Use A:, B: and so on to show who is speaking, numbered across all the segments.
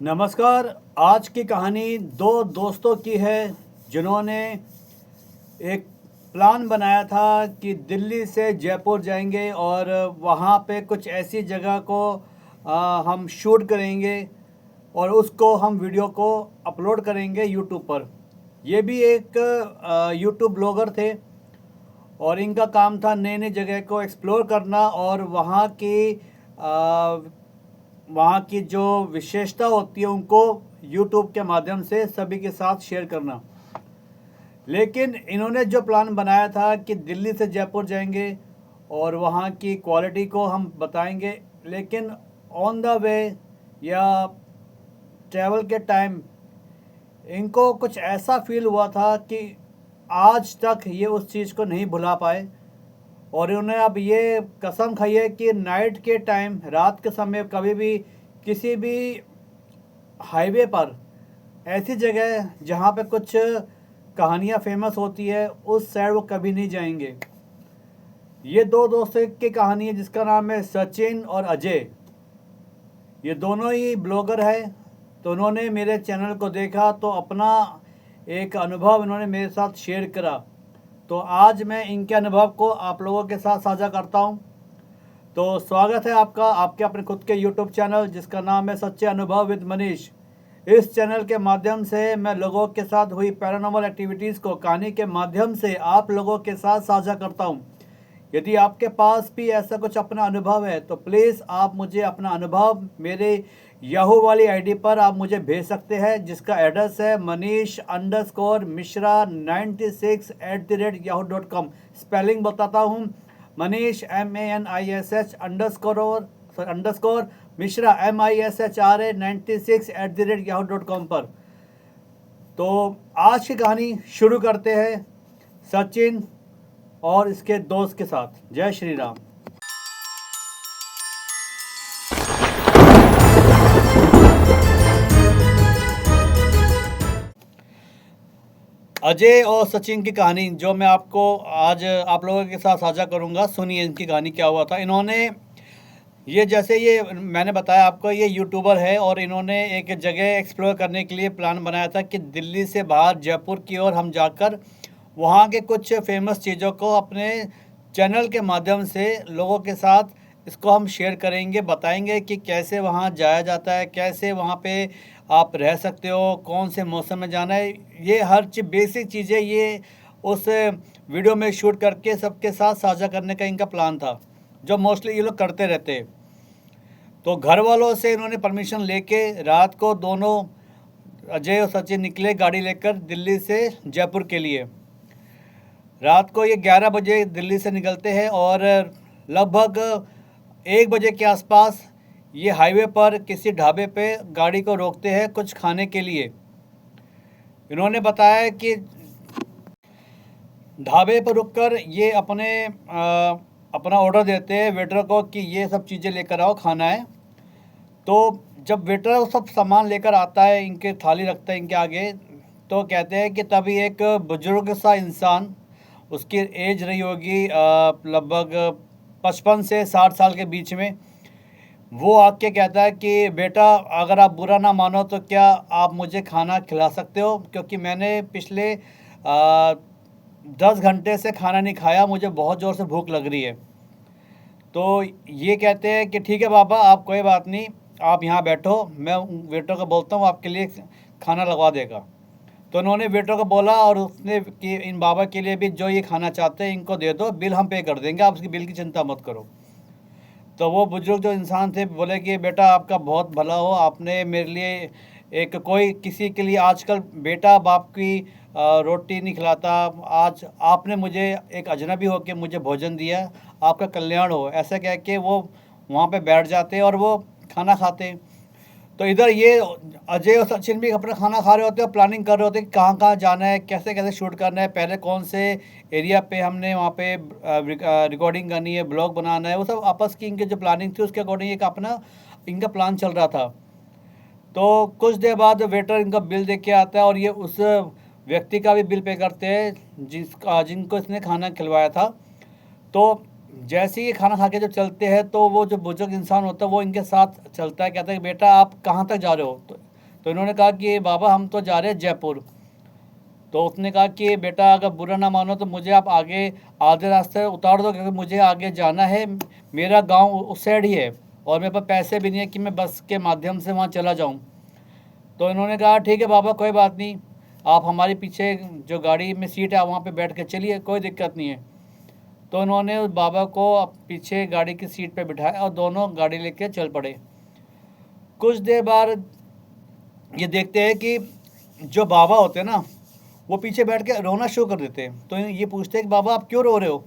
A: नमस्कार। आज की कहानी दो दोस्तों की है जिन्होंने एक प्लान बनाया था कि दिल्ली से जयपुर जाएंगे और वहाँ पे कुछ ऐसी जगह को हम शूट करेंगे और उसको हम वीडियो को अपलोड करेंगे यूट्यूब पर। ये भी एक यूट्यूब ब्लॉगर थे और इनका काम था नई नई जगह को एक्सप्लोर करना और वहाँ की जो विशेषता होती है उनको यूट्यूब के माध्यम से सभी के साथ शेयर करना। लेकिन इन्होंने जो प्लान बनाया था कि दिल्ली से जयपुर जाएंगे और वहाँ की क्वालिटी को हम बताएंगे, लेकिन ऑन द वे या ट्रैवल के टाइम इनको कुछ ऐसा फील हुआ था कि आज तक ये उस चीज़ को नहीं भुला पाए और उन्हें अब ये कसम खाई है कि नाइट के टाइम, रात के समय कभी भी किसी भी हाईवे पर ऐसी जगह जहाँ पे कुछ कहानियाँ फेमस होती है उस साइड वो कभी नहीं जाएंगे। ये दो दोस्तों की कहानी है जिसका नाम है सचिन और अजय। ये दोनों ही ब्लॉगर है। तो उन्होंने मेरे चैनल को देखा तो अपना एक अनुभव इन्होंने मेरे साथ शेयर करा। तो आज मैं इनके अनुभव को आप लोगों के साथ साझा करता हूं। तो स्वागत है आपका आपके अपने खुद के यूट्यूब चैनल जिसका नाम है सच्चे अनुभव विद मनीष। इस चैनल के माध्यम से मैं लोगों के साथ हुई पैरानॉर्मल एक्टिविटीज़ को कहानी के माध्यम से आप लोगों के साथ साझा करता हूं। यदि आपके पास भी ऐसा कुछ अपना अनुभव है तो प्लीज़ आप मुझे अपना अनुभव मेरे याहू वाली आईडी पर आप मुझे भेज सकते हैं, जिसका एड्रेस है manish_mishra96@yahoo.com। स्पेलिंग बताता हूँ, मनीष MANISH_अंडरस्कोर मिश्रा MISHRA 96@yahoo.com पर। तो आज की कहानी शुरू करते हैं सचिन और इसके दोस्त के साथ। जय श्री राम। अजय और सचिन की कहानी जो मैं आपको आज आप लोगों के साथ साझा करूंगा, सुनिए इनकी कहानी क्या हुआ था। इन्होंने ये मैंने बताया आपको, ये यूट्यूबर है और इन्होंने एक जगह एक्सप्लोर करने के लिए प्लान बनाया था कि दिल्ली से बाहर जयपुर की ओर हम जाकर वहाँ के कुछ फेमस चीज़ों को अपने चैनल के माध्यम से लोगों के साथ इसको हम शेयर करेंगे, बताएंगे कि कैसे वहाँ जाया जाता है, कैसे वहाँ पे आप रह सकते हो, कौन से मौसम में जाना है। ये हर बेसिक चीज़ें ये उस वीडियो में शूट करके सबके साथ साझा करने का इनका प्लान था, जो मोस्टली ये लोग करते रहते हैं। तो घर वालों से इन्होंने परमिशन लेके रात को दोनों अजय और सचिन निकले गाड़ी लेकर दिल्ली से जयपुर के लिए। रात को ये 11 बजे दिल्ली से निकलते हैं और लगभग 1 बजे के आसपास ये हाईवे पर किसी ढाबे पे गाड़ी को रोकते हैं कुछ खाने के लिए। इन्होंने बताया कि ढाबे पर रुककर ये अपना ऑर्डर देते हैं वेटर को कि ये सब चीज़ें लेकर आओ, खाना है। तो जब वेटर वो सब सामान लेकर आता है, इनके थाली रखता है इनके आगे, तो कहते हैं कि तभी एक बुजुर्ग सा इंसान, उसकी एज रही होगी लगभग 55 से 60 साल के बीच में, वो आके कहता है कि बेटा अगर आप बुरा ना मानो तो क्या आप मुझे खाना खिला सकते हो, क्योंकि मैंने पिछले 10 घंटे से खाना नहीं खाया, मुझे बहुत ज़ोर से भूख लग रही है। तो ये कहते हैं कि ठीक है बाबा, आप कोई बात नहीं, आप यहाँ बैठो, मैं वेटर को बोलता हूँ आपके लिए खाना लगवा देगा। तो उन्होंने वेटर को बोला और उसने कि इन बाबा के लिए भी जो ये खाना चाहते हैं इनको दे दो, बिल हम पे कर देंगे, आप उसकी बिल की चिंता मत करो। तो वो बुजुर्ग जो इंसान थे बोले कि बेटा आपका बहुत भला हो, आपने मेरे लिए एक कोई किसी के लिए आजकल बेटा बाप की रोटी नहीं खिलाता, आज आपने मुझे एक अजनबी होकर मुझे भोजन दिया, आपका कल्याण हो, ऐसा कह के वो वहाँ पे बैठ जाते और वो खाना खाते। तो इधर ये अजय और सचिन भी अपना खाना खा रहे होते हैं, प्लानिंग कर रहे होते हैं कि कहाँ कहाँ जाना है, कैसे कैसे शूट करना है, पहले कौन से एरिया पे हमने वहाँ पे रिकॉर्डिंग करनी है, ब्लॉग बनाना है, वो सब आपस की इनकी जो प्लानिंग थी उसके अकॉर्डिंग एक अपना इनका प्लान चल रहा था। तो कुछ देर बाद वेटर इनका बिल दे के आता है और ये उस व्यक्ति का भी बिल पे करते हैं जिनको इसने खाना खिलवाया था। तो जैसे ही खाना खा के जब चलते हैं तो वो जो बुजुर्ग इंसान होता है वो इनके साथ चलता है, कहता है कि बेटा आप कहाँ तक जा रहे हो। तो तो इन्होंने कहा कि बाबा हम तो जा रहे हैं जयपुर। तो उसने कहा कि बेटा अगर बुरा ना मानो तो मुझे आप आगे आधे रास्ते उतार दो, क्योंकि मुझे आगे जाना है, मेरा गांव उस साइड ही है और मेरे पास पैसे भी नहीं है कि मैं बस के माध्यम से वहाँ चला जाऊँ। तो इन्होंने कहा ठीक है बाबा कोई बात नहीं, आप हमारे पीछे जो गाड़ी में सीट है वहाँ पे बैठ के चलिए, कोई दिक्कत नहीं है। तो उन्होंने उस बाबा को पीछे गाड़ी की सीट पे बिठाया और दोनों गाड़ी लेके चल पड़े। कुछ देर बाद ये देखते हैं कि जो बाबा होते हैं ना, वो पीछे बैठ के रोना शुरू कर देते हैं। तो ये पूछते हैं कि बाबा आप क्यों रो रहे हो?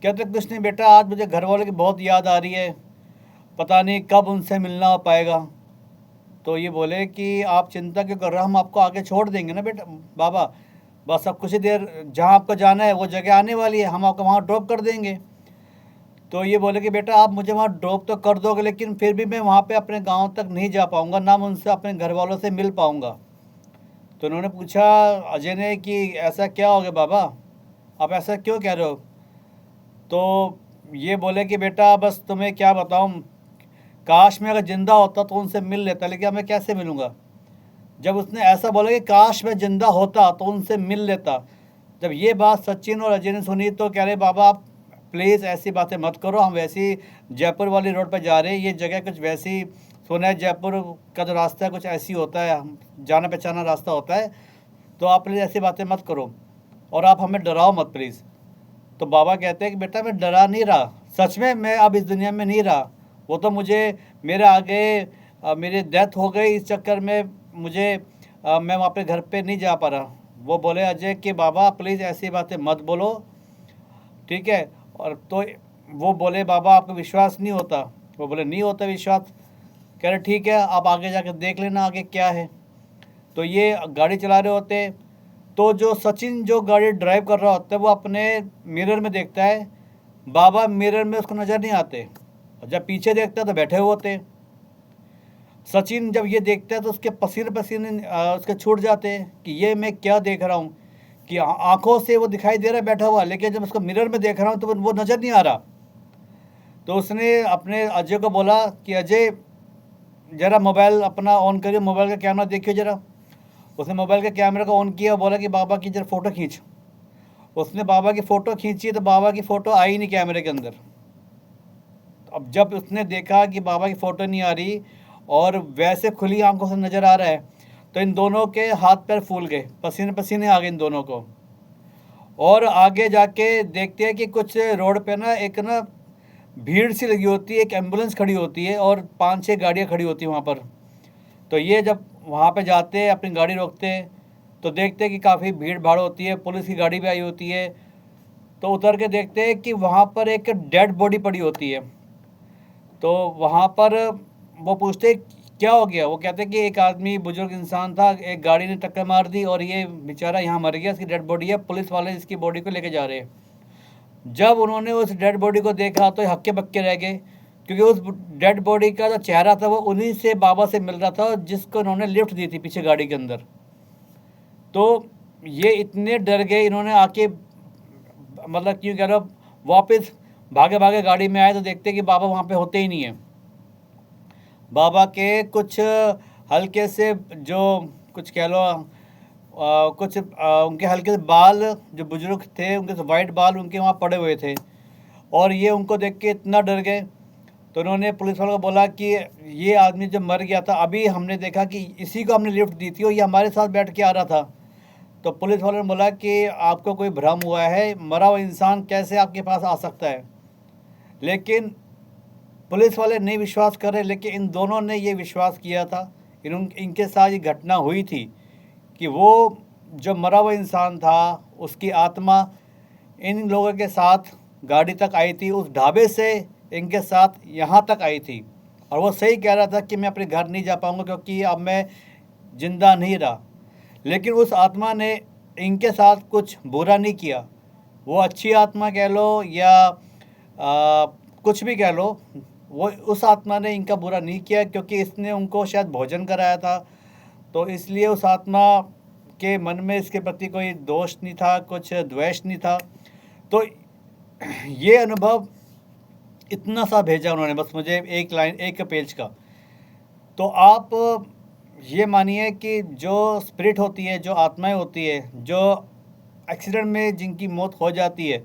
A: कहते कुछ नहीं बेटा, आज मुझे घर वालों की बहुत याद आ रही है, पता नहीं कब उनसे मिलना हो पाएगा। तो ये बोले कि आप चिंता क्यों कर रहे हो, हम आपको आगे छोड़ देंगे ना बेटा बाबा, बस अब कुछ ही देर जहाँ आपको जाना है वो जगह आने वाली है, हम आपको वहाँ ड्रॉप कर देंगे। तो ये बोले कि बेटा आप मुझे वहाँ ड्रॉप तो कर दोगे, लेकिन फिर भी मैं वहाँ पे अपने गांव तक नहीं जा पाऊँगा, ना मैं उनसे अपने घर वालों से मिल पाऊँगा। तो उन्होंने पूछा अजय ने कि ऐसा क्या हो गया बाबा, आप ऐसा क्यों कह रहे हो? तो ये बोले कि बेटा बस तुम्हें क्या बताऊँ, काश मैं अगर ज़िंदा होता तो उनसे मिल लेता, लेकिन अब मैं कैसे मिलूँगा। जब उसने ऐसा बोला कि काश मैं ज़िंदा होता तो उनसे मिल लेता, जब ये बात सचिन और अजय ने सुनी तो कह रहे बाबा आप प्लीज़ ऐसी बातें मत करो, हम वैसी जयपुर वाली रोड पर जा रहे हैं, ये जगह कुछ वैसी, सुना है जयपुर का जो रास्ता है कुछ ऐसी होता है, जाना पहचाना रास्ता होता है, तो आप प्लीज़ ऐसी बातें मत करो और आप हमें डराओ मत प्लीज़। तो बाबा कहते हैं कि बेटा मैं डरा नहीं रहा, सच में मैं अब इस दुनिया में नहीं रहा, वो तो मुझे मेरे आगे मेरी डेथ हो गई, इस चक्कर में मुझे मैं वहाँ पे घर पे नहीं जा पा रहा। वो बोले अजय कि बाबा प्लीज़ ऐसी बातें मत बोलो, ठीक है। और तो वो बोले बाबा आपको विश्वास नहीं होता? वो बोले नहीं होता विश्वास। कह रहे ठीक है आप आगे जाकर देख लेना आगे क्या है। तो ये गाड़ी चला रहे होते, तो जो सचिन जो गाड़ी ड्राइव कर रहा होता है वो अपने मिरर में देखता है, बाबा मिरर में उसको नज़र नहीं आते, और जब पीछे देखता है तो बैठे हुए होते। सचिन जब ये देखता है तो उसके पसीने पसीने उसके छूट जाते हैं कि ये मैं क्या देख रहा हूँ, कि आंखों से वो दिखाई दे रहा है बैठा हुआ, लेकिन जब उसको मिरर में देख रहा हूँ तो वो नज़र नहीं आ रहा। तो उसने अपने अजय को बोला कि अजय ज़रा मोबाइल अपना ऑन करिए, मोबाइल का कैमरा देखिए ज़रा। उसने मोबाइल के कैमरे को ऑन किया और बोला कि बाबा की जरा फ़ोटो खींच। उसने बाबा की फ़ोटो खींची तो बाबा की फ़ोटो आई नहीं कैमरे के अंदर। अब जब उसने देखा कि बाबा की फ़ोटो नहीं आ रही और वैसे खुली आंखों से नज़र आ रहा है, तो इन दोनों के हाथ पैर फूल गए, पसीने पसीने आ गए इन दोनों को। और आगे जाके देखते हैं कि कुछ रोड पे ना एक ना भीड़ सी लगी होती है, एक एम्बुलेंस खड़ी होती है और 5-6 गाड़ियाँ खड़ी होती हैं वहाँ पर। तो ये जब वहाँ पे जाते हैं अपनी गाड़ी रोकते हैं तो देखते हैं कि काफ़ी भीड़ भाड़ होती है, पुलिस की गाड़ी भी आई होती है। तो उतर के देखते हैं कि वहाँ पर एक डेड बॉडी पड़ी होती है। तो वहाँ पर वो पूछते क्या हो गया, वो कहते हैं कि एक आदमी बुजुर्ग इंसान था, एक गाड़ी ने टक्कर मार दी और ये बेचारा यहाँ मर गया, इसकी डेड बॉडी है, पुलिस वाले इसकी बॉडी को लेके जा रहे हैं। जब उन्होंने उस डेड बॉडी को देखा तो हक्के बक्के रह गए, क्योंकि उस डेड बॉडी का जो चेहरा था वो उन्हीं से बाबा से मिल रहा था जिसको उन्होंने लिफ्ट दी थी पीछे गाड़ी के अंदर। तो ये इतने डर गए, इन्होंने आके मतलब क्यों कह रहा वापस भागे भागे गाड़ी में आए तो देखते कि बाबा वहाँ पे होते ही नहीं है। बाबा के कुछ हल्के से जो कुछ कह लो कुछ उनके हल्के से बाल जो बुजुर्ग थे उनके वाइट बाल उनके वहाँ पड़े हुए थे, और ये उनको देख के इतना डर गए। तो उन्होंने पुलिस वालों को बोला कि ये आदमी जब मर गया था अभी हमने देखा कि इसी को हमने लिफ्ट दी थी और ये हमारे साथ बैठ के आ रहा था। तो पुलिस वालों ने बोला कि आपको कोई भ्रम हुआ है, मरा हुआ इंसान कैसे आपके पास आ सकता है। लेकिन पुलिस वाले नहीं विश्वास कर रहे, लेकिन इन दोनों ने ये विश्वास किया था, इनके साथ ये घटना हुई थी कि वो जो मरा हुआ इंसान था उसकी आत्मा इन लोगों के साथ गाड़ी तक आई थी, उस ढाबे से इनके साथ यहाँ तक आई थी, और वो सही कह रहा था कि मैं अपने घर नहीं जा पाऊँगा क्योंकि अब मैं ज़िंदा नहीं रहा। लेकिन उस आत्मा ने इनके साथ कुछ बुरा नहीं किया, वो अच्छी आत्मा कह लो या कुछ भी कह लो, वो उस आत्मा ने इनका बुरा नहीं किया क्योंकि इसने उनको शायद भोजन कराया था, तो इसलिए उस आत्मा के मन में इसके प्रति कोई दोष नहीं था, कुछ द्वेष नहीं था। तो ये अनुभव इतना सा भेजा उन्होंने, बस मुझे एक लाइन एक पेज का। तो आप ये मानिए कि जो स्पिरिट होती है, जो आत्माएं होती है, जो एक्सीडेंट में जिनकी मौत हो जाती है,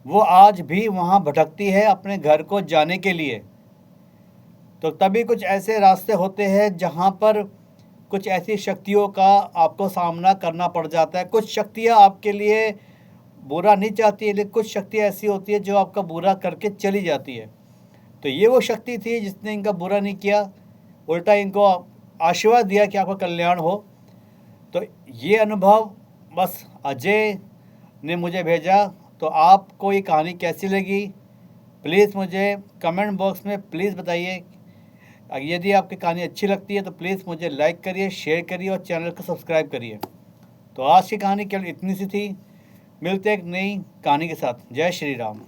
A: वो आज भी वहाँ भटकती है अपने घर को जाने के लिए। तो तभी कुछ ऐसे रास्ते होते हैं जहाँ पर कुछ ऐसी शक्तियों का आपको सामना करना पड़ जाता है। कुछ शक्तियाँ आपके लिए बुरा नहीं चाहती है, लेकिन कुछ शक्तियाँ ऐसी होती है जो आपका बुरा करके चली जाती है। तो ये वो शक्ति थी जिसने इनका बुरा नहीं किया, उल्टा इनको आशीर्वाद दिया कि आपका कल्याण हो। तो ये अनुभव बस अजय ने मुझे भेजा। तो आपको ये कहानी कैसी लगी, प्लीज़ मुझे कमेंट बॉक्स में प्लीज़ बताइए। यदि आपकी कहानी अच्छी लगती है तो प्लीज़ मुझे लाइक करिए, शेयर करिए और चैनल को सब्सक्राइब करिए। तो आज की कहानी केवल इतनी सी थी। मिलते हैं एक नई कहानी के साथ। जय श्री राम।